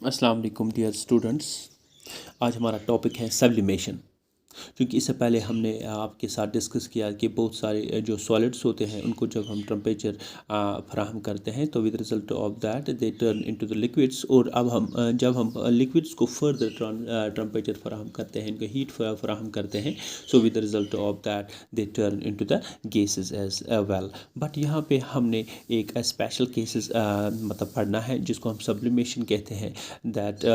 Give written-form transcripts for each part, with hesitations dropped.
अस्सलाम वालेकुम dear students. आज हमारा टॉपिक है सब्लिमेशन। क्योंकि इससे पहले हमने आपके साथ डिस्कस किया कि बहुत सारे जो सॉलिड्स होते हैं उनको जब हम टेम्परेचर फराहम करते हैं तो with result of that they turn into the liquids. और अब हम जब हम लिक्विड्स को फर्दर टेम्परेचर फराहम करते हैं, इनको हीट फराहम करते हैं, so with the result of that they turn into the gases as well. But यहाँ पे हमने एक स्पेशल केसेस मतलब पढ़ना है जिसको हम सब्लिमेशन कहते हैं। दैट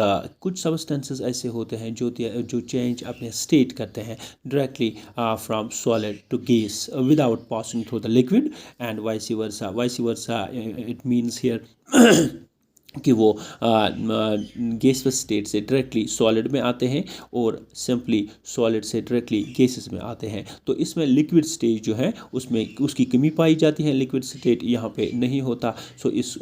कुछ सब्सटेंसेस ऐसे होते हैं जो चेंज अपने स्टेट करते हैं directly from solid to gas without passing through the liquid and vice versa it means here कि वो गैसवस स्टेट से डायरेक्टली सॉलिड में आते हैं और सिंपली सॉलिड से डायरेक्टली गैसेस में आते हैं। तो इसमें लिक्विड स्टेज जो है उसमें उसकी कमी पाई जाती है, लिक्विड स्टेट यहाँ पे नहीं होता। सो इस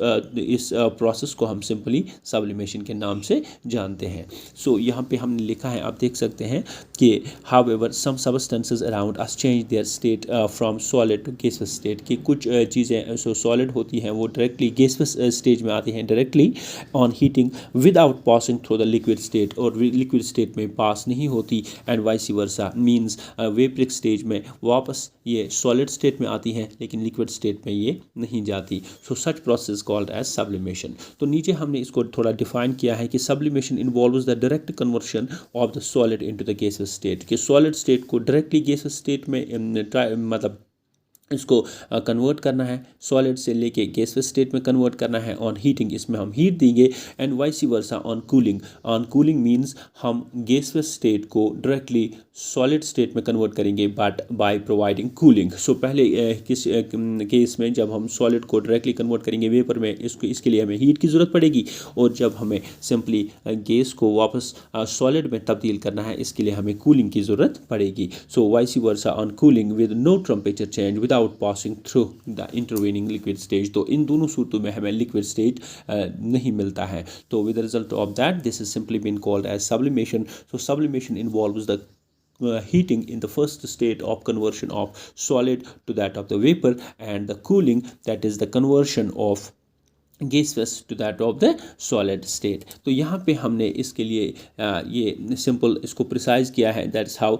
प्रोसेस को हम सिंपली सब्लिमेशन के नाम से जानते हैं। सो यहाँ पे हमने लिखा है, आप देख सकते हैं कि however some substances around us change their state from solid to gaseous state. कि कुछ चीज़ें जो सॉलिड होती हैं वो डायरेक्टली गैसवस स्टेज में आती हैं directly on heating without passing through the liquid state, और लिक्विड स्टेट में पास नहीं होती। And vice versa means vaporic stage में वापस ये सॉलिड स्टेट में आती हैं लेकिन लिक्विड स्टेट में ये नहीं जाती। So such process called as sublimation. तो नीचे हमने इसको थोड़ा डिफाइन किया है कि sublimation involves the direct conversion of the solid into the gaseous state. कि सॉलिड स्टेट को डायरेक्टली गैसस स्टेट में मतलब इसको कन्वर्ट करना है, सॉलिड से लेके गैसवस स्टेट में कन्वर्ट करना है ऑन हीटिंग, इसमें हम हीट देंगे। And vice versa on cooling means हम गैसवस स्टेट को डायरेक्टली सॉलिड स्टेट में कन्वर्ट करेंगे बट बाय प्रोवाइडिंग कूलिंग। सो पहले किस केस में जब हम सॉलिड को डायरेक्टली कन्वर्ट करेंगे वेपर में, इसके लिए हमें हीट की ज़रूरत पड़ेगी। और जब हमें सिंपली गैस को वापस सॉलिड में तब्दील करना है इसके लिए हमें कूलिंग की ज़रूरत पड़ेगी। So vice versa on cooling with no temperature change without passing through the intervening liquid stage. तो इन दोनों सूरतों में हमें लिक्विड स्टेज नहीं मिलता है। तो with the result of that this is simply been called as sublimation. So sublimation involves the heating in the first state of conversion of solid to that of the vapor, and the cooling, that is the conversion of gaseous to that of the solid state. तो यहाँ पे हमने इसके लिए ये simple इसको precise किया है। That's how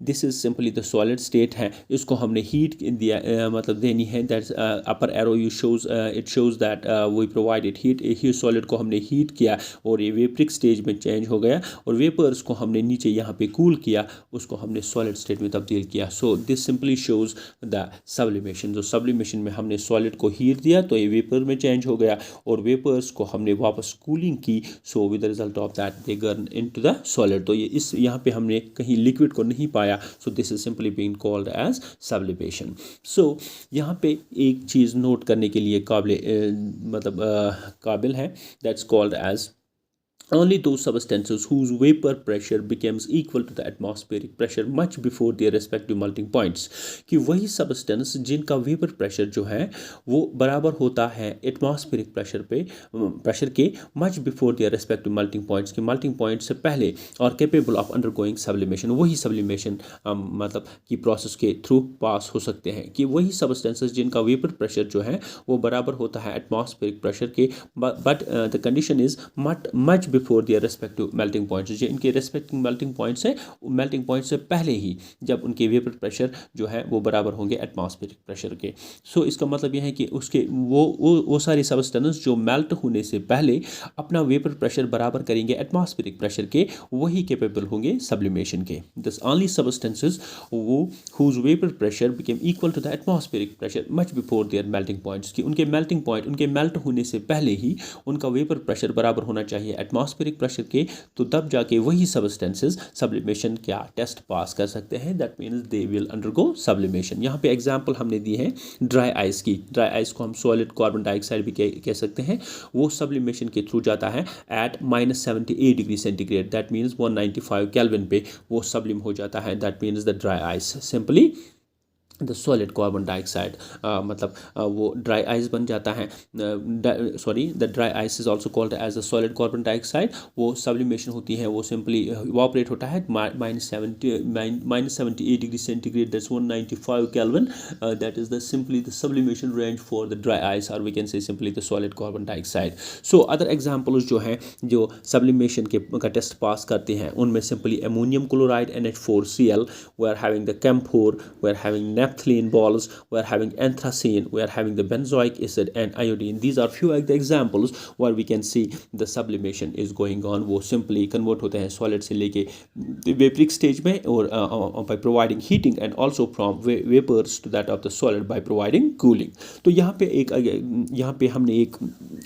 this is simply the solid state है, इसको हमने हीट दिया मतलब देनी है। That's upper arrow you shows it shows that we provided heat solid को हमने हीट किया और ये वेपरिक स्टेज में चेंज हो गया, और वेपर्स को हमने नीचे यहाँ पे कूल किया, उसको हमने सॉलिड स्टेट में तब्दील किया। So this simply shows the sublimation. जो सब्लिमेशन में हमने सॉलिड को हीट दिया तो ये वेपर में चेंज हो गया और वेपर्स को हमने वापस कूलिंग की। सो with the result of that they gun into the solid. तो ये इस यहाँ पे हमने कहीं लिक्विड को नहीं पाया। So this is simply being called as sublimation. So यहाँ पे एक चीज़ नोट करने के लिए काबिल है, that's called as only those substances whose vapor pressure becomes equal to the atmospheric pressure much before their respective melting points। कि वही substance जिनका वेपर प्रेशर जो है वो बराबर होता है एटमॉस्फेरिक प्रेशर के much before their respective melting points, कि melting point से पहले, और capable of undergoing sublimation, वही sublimation मतलब कि प्रोसेस के थ्रू पास हो सकते हैं। कि वही substances जिनका वेपर प्रेशर जो है वो बराबर होता है एटमॉस्फेरिक प्रेशर के, but the condition is much before their respective melting points. जो इनके रेस्पेक्टिव मेल्टिंग पॉइंट्स है, मेल्टिंग पॉइंट से पहले ही जब उनके वेपर प्रेशर जो है वो बराबर होंगे एटमॉस्फेरिक प्रेशर के। सो इसका मतलब यह है कि उसके वो सारी सब्सटेंस जो मेल्ट होने से पहले अपना वेपर प्रेशर बराबर करेंगे एटमॉस्फेरिक प्रेशर के, वही कैपेबल होंगे सब्लिमेशन के। This only substances whose vapor pressure became equal to the atmospheric pressure much before their melting points। कि उनके मेल्टिंग पॉइंट, उनके मेल्ट होने से पहले ही उनका वेपर प्रेशर बराबर होना चाहिए एटमॉस्फेरिक प्रेशर के, तो तब जाके वही सब्सटेंसेस सब्लिमेशन क्या टेस्ट पास कर सकते हैं। That means they will undergo sublimation. यहाँ पे एग्जांपल हमने दी है ड्राई आइस की। ड्राई आइस को हम सॉलिड कार्बन डाइऑक्साइड भी कह सकते हैं। वो सब्लिमेशन के थ्रू जाता है at -78 degree centigrade, that means 195 kelvin पे वो सब्लिम हो जाता है। That means the dry ice simply the solid carbon dioxide, मतलब वो ड्राई आइस बन जाता है, the dry ice is also called as a solid carbon dioxide. वो सब्लिमेशन होती है, वो सिंपली इवापोरेट होता है -78 degree centigrade, that's 195 kelvin, that is the simply the sublimation range for the dry ice, और we can say simply the solid carbon dioxide. So other examples जो हैं जो सब्लिमेशन का टेस्ट पास करते हैं, उनमें simply ammonium chloride NH4Cl, we are having the camphor, we are having naphthalene balls, we are having anthracene, we are having the benzoic acid and iodine. These are few of the examples where we can see the sublimation is going on. वो simply convert होते हैं solid से लेके vaporic stage में, और by providing heating and also from vapors to that of the solid by providing cooling. तो यहाँ पे हमने एक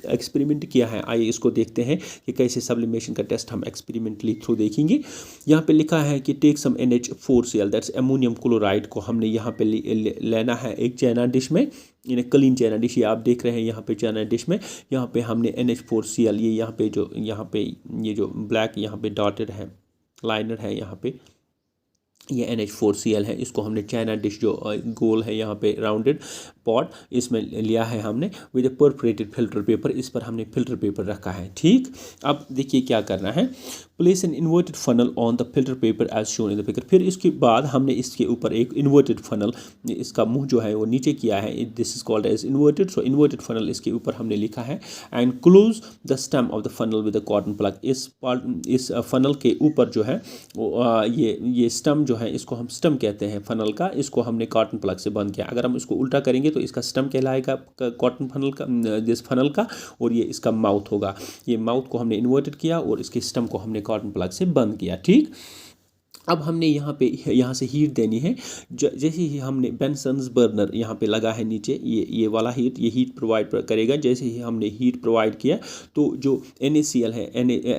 एक्सपेरिमेंट किया है, आइए इसको देखते हैं कि कैसे सब्लिमेशन का टेस्ट हम एक्सपेरिमेंटली थ्रू देखेंगे। यहाँ पे लिखा है कि take some NH4Cl, that's ammonium chloride, को हमने यहाँ पे लेना है एक चाइना डिश में, इन क्लीन चाइना डिश, ये आप देख रहे हैं यहाँ पे चाइना डिश में। यहाँ पे हमने NH4Cl, ये यहाँ पे ये जो ब्लैक यहाँ पे डॉटेड है, लाइनर है यहाँ पे, ये NH4Cl है। इसको हमने चाइना डिश जो गोल है यहाँ पे राउंडेड पॉट, इसमें लिया है हमने with A perforated filter paper, इस पर हमने फिल्टर पेपर रखा है। ठीक, अब देखिए क्या करना है, place an inverted funnel on the filter paper as shown in the picture. फिर इसके बाद हमने इसके ऊपर एक इन्वर्टेड फनल, इसका मुंह जो है वो नीचे किया है, this is called as inverted. So inverted funnel इसके ऊपर हमने लिखा है, and close the stem of the funnel with a cotton plug. इस फनल के ऊपर जो है ये स्टेम जो है, इसको हम स्टेम कहते हैं फनल का, इसको हमने कॉटन प्लग से बंद किया। अगर हम इसको उल्टा करेंगे तो इसका स्टेम कहलाएगा कॉटन फनल का, दिस फनल का, और ये इसका माउथ होगा। ये माउथ को हमने इन्वर्टेड किया और इसके स्टेम को हमने कॉटन प्लग से बंद किया। ठीक, अब हमने यहाँ से हीट देनी है। जैसे ही हमने बेंसन्स बर्नर यहाँ पे लगा है नीचे, ये वाला हीट प्रोवाइड करेगा। जैसे ही हमने हीट प्रोवाइड किया तो जो NaCl है,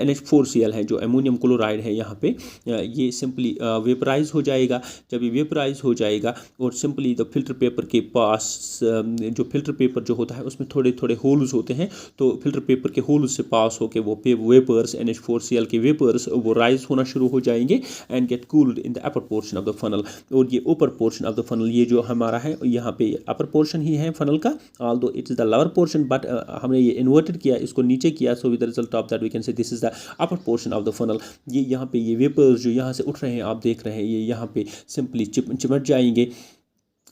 NH4Cl है, जो अमोनियम क्लोराइड है यहाँ पे, ये सिंपली वेपराइज हो जाएगा। जब ये वेपराइज हो जाएगा और सिंपली द फिल्टर पेपर के पास, जो फिल्टर पेपर जो होता है उसमें थोड़े थोड़े होल्स होते हैं, तो फिल्टर पेपर के होल्स से पास होकर वो वेपर्स, NH4Cl के वेपर्स वो राइज होना शुरू हो जाएंगे and get cooled in the upper portion of the funnel। और ये ऊपर पोर्शन ऑफ द फनल, ये जो हमारा है यहाँ पे अपर पोर्शन ही है फनल का, although it is the lower portion, but हमने ये इन्वर्टेड किया, इसको नीचे किया, so with the result of that we can say this is the upper portion of the funnel। ये यहाँ पे ये वेपर्स जो यहाँ से उठ रहे हैं, आप देख रहे हैं, ये यहाँ पे सिंपली चिमट जाएंगे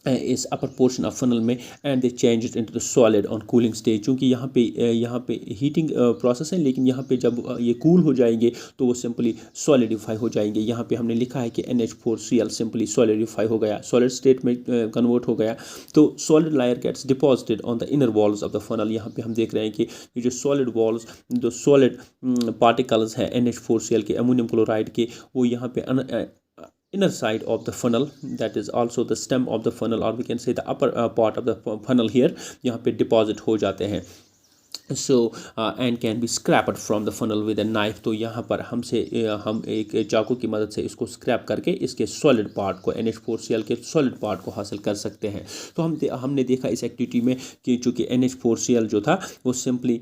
इस अपर पोर्शन ऑफ फनल में, and they change it into the solid on cooling stage. क्योंकि यहाँ पे हीटिंग प्रोसेस है, लेकिन यहाँ पे जब ये कूल हो जाएंगे तो वो सिंपली सॉलिडिफाई हो जाएंगे। यहाँ पे हमने लिखा है कि NH4Cl सिंपली सॉलिडिफाई हो गया, सॉलिड स्टेट में कन्वर्ट हो गया। तो solid layer gets deposited on the inner walls of the funnel. यहाँ पे हम देख रहे हैं कि ये जो सॉलिड वॉल्स, जो सॉलिड पार्टिकल्स हैं NH4Cl के, अमोनियम क्लोराइड के, वो यहाँ पे inner side of the funnel, that is also the stem of the funnel, or we can say the upper part of the funnel here, यहाँ पे deposit हो जाते हैं। So and can be scraped from the funnel with a knife। तो यहाँ पर हम एक चाकू की मदद से इसको स्क्रैप करके इसके सॉलिड पार्ट को, NH4Cl के सॉलिड पार्ट को हासिल कर सकते हैं। तो हमने देखा इस एक्टिविटी में कि चूँकि NH4Cl जो था वो सिंपली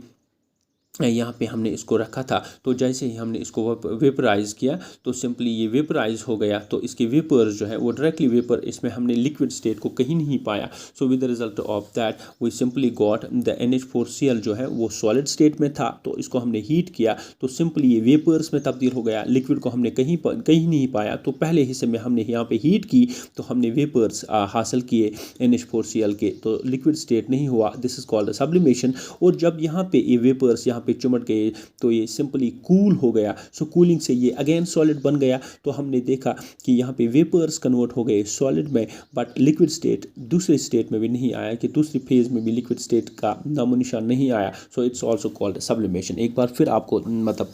यहाँ पे हमने इसको रखा था, तो जैसे ही हमने इसको वेपराइज किया तो सिंपली ये वेपराइज हो गया, तो इसके वेपर्स जो है वो डायरेक्टली वेपर, इसमें हमने लिक्विड स्टेट को कहीं नहीं पाया। So with the result of that we simply got the NH4Cl जो है वो सॉलिड स्टेट में था, तो इसको हमने हीट किया तो सिंपली ये वेपर्स में तब्दील हो गया, लिक्विड को हमने कहीं नहीं पाया। तो पहले हिस्से में हमने यहाँ पे हीट की तो हमने वेपर्स हासिल किए NH4Cl के, तो लिक्विड स्टेट नहीं हुआ, दिस इज कॉल्ड सब्लिमेशन। और जब यहाँ पे ये वेपर्स यहाँ पे चिमट गए तो ये सिंपली कूल हो गया। सो कूलिंग से ये अगेन सॉलिड बन गया। तो हमने देखा कि यहाँ पे वेपर्स कन्वर्ट हो गए सॉलिड में, बट लिक्विड स्टेट दूसरे स्टेट में भी नहीं आया, कि दूसरी फेज में भी लिक्विड स्टेट का नामो निशान नहीं आया। So it's also called sublimation. एक बार फिर आपको मतलब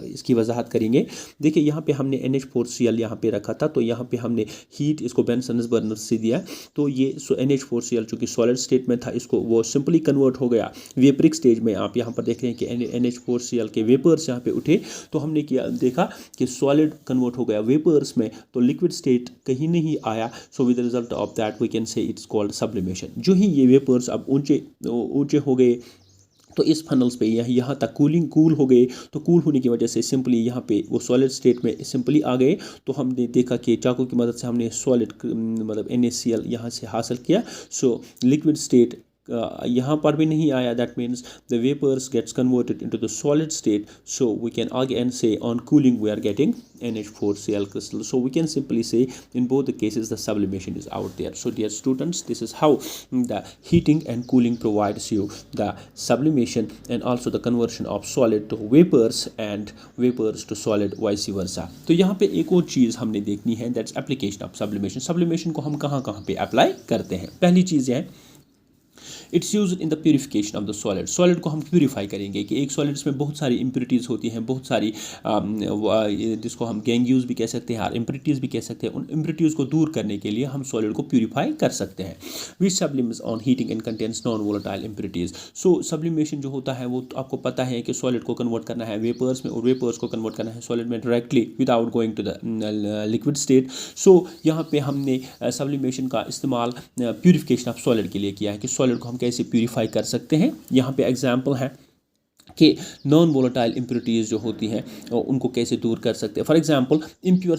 इसकी वजाहत करेंगे। देखिए यहाँ पे हमने NH4Cl यहाँ पे रखा था, तो यहाँ पे हमने हीट इसको बेंसन्स बर्नर से दिया, तो ये NH4Cl चूँकि सॉलिड स्टेट में था, इसको वो सिंपली कन्वर्ट हो गया वेपरिक स्टेज में। आप यहाँ पर देख रहे हैं कि NH4Cl के वेपर्स यहाँ पे उठे, तो हमने देखा कि सॉलिड कन्वर्ट हो गया वेपर्स में, तो लिक्विड स्टेट कहीं नहीं आया। So with the result of that we can say it's called sublimation. जो ही ये वेपर्स अब ऊंचे हो गए, तो इस फनल्स पे यहाँ तक कूल हो गए, तो कूल होने की वजह से सिंपली यहाँ पे वो सॉलिड स्टेट में सिंपली आ गए। तो हमने देखा कि चाकू की मदद से हमने सॉलिड मतलब NaCl यहाँ से हासिल किया। सो लिक्विड स्टेट यहाँ पर भी नहीं आया, that means the vapours gets converted into the solid state. So we can again say on cooling we are getting NH4Cl crystal. So we can simply say in both the cases the sublimation is out there. So dear students, this is how the heating and cooling provides you the sublimation and also the conversion of solid to vapors and vapors to solid vice versa. तो यहाँ पे एक और चीज़ हमने देखनी है, that's application of sublimation. sublimation को हम कहाँ कहाँ पे अप्लाई करते हैं? पहली चीज़ है it's use in the purification of the solid. Solid को हम प्यूरीफाई करेंगे कि एक सॉलिड्स में बहुत सारी इम्प्योरिटीज़ होती हैं, बहुत सारी जिसको हम गैंग्यूज भी कह सकते हैं और इम्प्योरिटीज़ भी कह सकते हैं. उन इम्प्योरिटीज़ को दूर करने के लिए हम सॉलिड को प्यूरीफाई कर सकते हैं. Which sublimes on heating and contains non volatile impurities. So sublimation जो होता है वो तो आपको पता है कि सॉलिड को कन्वर्ट करना है वेपर्स में और वेपर्स को कन्वर्ट करना है सॉलिड में directly without going to the liquid state. So यहाँ पे हमने सब्लिमेशन का इस्तेमाल प्यूरिफिकेशन ऑफ सॉलिड के लिए किया है कि सॉलिड को हम कैसे प्यूरीफाई कर सकते हैं. यहाँ पे एग्जांपल है कि नॉन वोलेटाइल इम्प्योरिटीज़ जो होती हैं उनको कैसे दूर कर सकते हैं. For example impure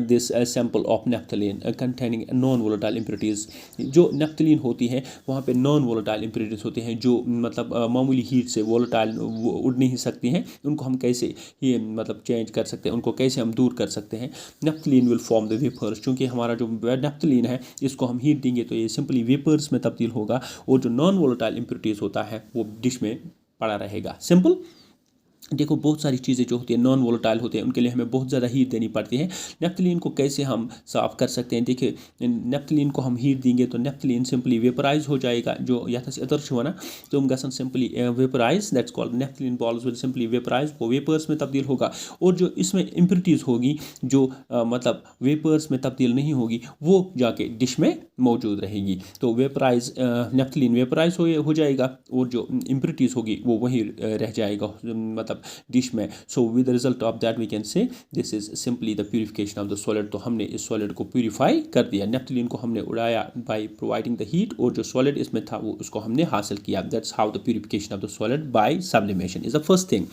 this sample of naphthalene containing non volatile impurities. जो नेफ्थलीन होती है वहाँ पे नॉन वोलेटाइल इम्प्योरिटीज़ होती हैं जो मतलब मामूली हीट से वोलेटाइल उड़ नहीं सकती हैं. उनको हम कैसे ही मतलब चेंज कर सकते हैं, उनको कैसे हम दूर कर सकते हैं. Naphthalene will form the vapours. क्योंकि हमारा जो नेफ्थलीन है इसको हम हीट देंगे तो ये सिंपली वेपर्स में तब्दील होगा और जो नॉन वोलेटाइल इम्प्योरिटीज़ होता है वो डिश में पड़ा रहेगा. सिंपल. देखो बहुत सारी चीज़ें जो होती है नॉन वोलेटाइल होते हैं उनके लिए हमें बहुत ज़्यादा हीट देनी पड़ती है. नेफ्थलीन को कैसे हम साफ़ कर सकते हैं? देखिए नेफ्थलीन को हम हीट देंगे तो नेफ्थलीन सिंपली वेपराइज हो जाएगा. जो यथस अदर्श हुआ ना तो हम गसन simply vaporise, that's called naphthalene balls will simply vaporise. वो वेपर्स में तब्दील होगा. और जो इसमें इम्प्योरिटीज़ होगी जो मतलब वेपर्स में तब्दील नहीं होगी वो जाके डिश में मौजूद रहेगी. तो वेपराइज नेफ्थलीन वेपराइज हो जाएगा और जो इम्प्योरिटीज़ होगी वो वहीं रह जाएगा मतलब डिश में. So with the result of that we can say this is simply the purification of the solid. तो हमने इस सॉलिड को प्यूरिफाई कर दिया. नेफ्थलीन को हमने उड़ाया बाय प्रोवाइडिंग द हीट और जो सॉलिड इसमें था वो उसको हमने हासिल किया. That's how the purification of the solid bye sublimation is the first thing.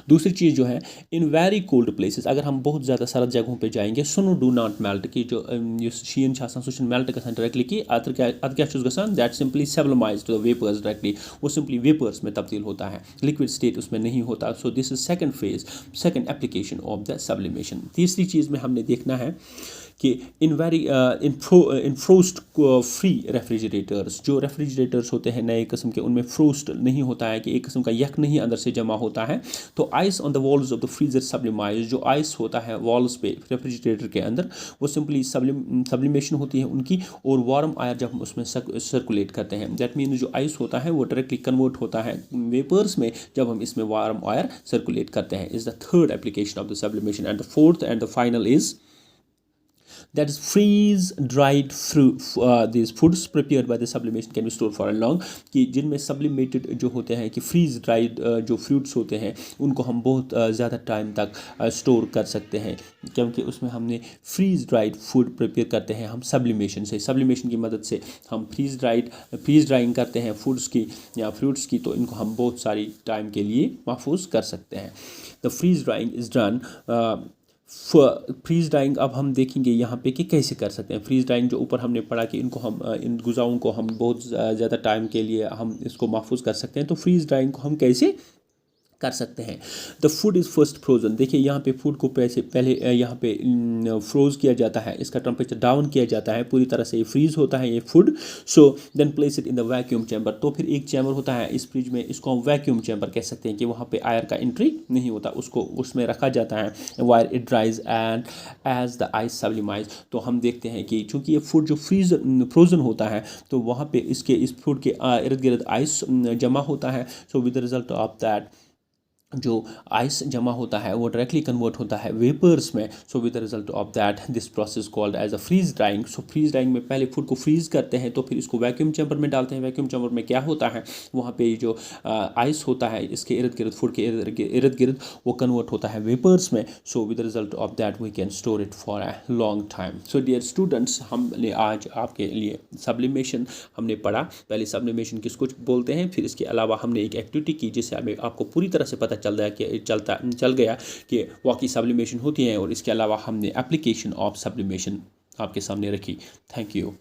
दूसरी चीज़ जो है इन वेरी कोल्ड प्लेसेस, अगर हम बहुत ज़्यादा सर्द जगहों पे जाएंगे सुनो डू नॉट मेल्ट कि जो शीन सह मेल्ट गसान डायरेक्टली कि अद क्या गसान that simply sublimise to the vapours directly. वो सिंपली वेपर्स में तब्दील होता है, लिक्विड स्टेट उसमें नहीं होता. So this is second phase, second application of the sublimation. तीसरी चीज़ में हमने देखना है कि इन फ्रोस्ट फ्री रेफ्रिजरेटर्स, जो रेफ्रिजरेटर्स होते हैं नए किस्म के उनमें फ्रोस्ट नहीं होता है कि एक किस्म का यक नहीं अंदर से जमा होता है. तो ice on the walls of the freezer sublimise. जो आइस होता है वॉल्स पे रेफ्रिजरेटर के अंदर वो सिंपली सब्लिमेशन होती है उनकी. और वार्म आयर जब हम उसमें सर्कुलेट करते हैं दैट मीन जो आइस होता है वो डायरेक्टली कन्वर्ट होता है वेपर्स में जब हम इसमें वार्म आयर सर्कुलेट करते हैं. Is the third application of the sublimation. And the fourth and the final is that is freeze dried fruit. These foods prepared by the sublimation can be stored for a long. कि जिनमें sublimated जो होते हैं कि freeze dried जो fruits होते हैं उनको हम बहुत ज़्यादा टाइम तक स्टोर कर सकते हैं क्योंकि उसमें हमने freeze dried food prepare करते हैं हम sublimation से. sublimation की मदद से हम freeze drying करते हैं foods की या fruits की, तो इनको हम बहुत सारी टाइम के लिए महफूज कर सकते हैं. The freeze drying is done freeze drying. अब हम देखेंगे यहाँ पे कि कैसे कर सकते हैं फ्रीज ड्राइंग. जो ऊपर हमने पढ़ा कि इनको हम इन गुज़ाओं को हम बहुत ज़्यादा टाइम के लिए हम इसको महफूज कर सकते हैं. तो फ्रीज ड्राइंग को हम कैसे कर सकते हैं? The food is first frozen. देखिए यहाँ पे फूड को पहले यहाँ पे फ्रोज किया जाता है, इसका टेम्परेचर डाउन किया जाता है, पूरी तरह से ये फ्रीज होता है ये food. So then place it in the vacuum chamber. तो फिर एक चैम्बर होता है इस फ्रिज में, इसको हम वैक्यूम चैम्बर कह सकते हैं कि वहाँ पे एयर का एंट्री नहीं होता, उसको उसमें रखा जाता है wire it dries and as the ice sublimise. तो हम देखते हैं कि चूँकि ये फूड जो फ्रोजन होता है तो वहाँ पे इस फूड के इर्द गिर्द आइस जमा होता है. सो with the result of that जो आइस जमा होता है वो डायरेक्टली कन्वर्ट होता है वेपर्स में. So with the result of that this process called as a freeze drying. So freeze drying में पहले फूड को फ्रीज करते हैं, तो फिर इसको वैक्यूम चैम्बर में डालते हैं. वैक्यूम चैम्बर में क्या होता है, वहाँ पे जो आइस होता है इसके इर्द गिर्द, फूड के इर्द गिर्द, वो कन्वर्ट होता है वेपर्स में. So with the result of that we can store it for a long time. So dear students, हमने आज आपके लिए सब्लिमेशन हमने पढ़ा. पहले सब्लिमेशन किसको बोलते हैं, फिर इसके अलावा हमने एक एक्टिविटी की जिससे हमें आपको पूरी तरह से पता चल गया कि वाकई सब्लिमेशन होती है, और इसके अलावा हमने एप्लीकेशन ऑफ सब्लिमेशन आपके सामने रखी. Thank you.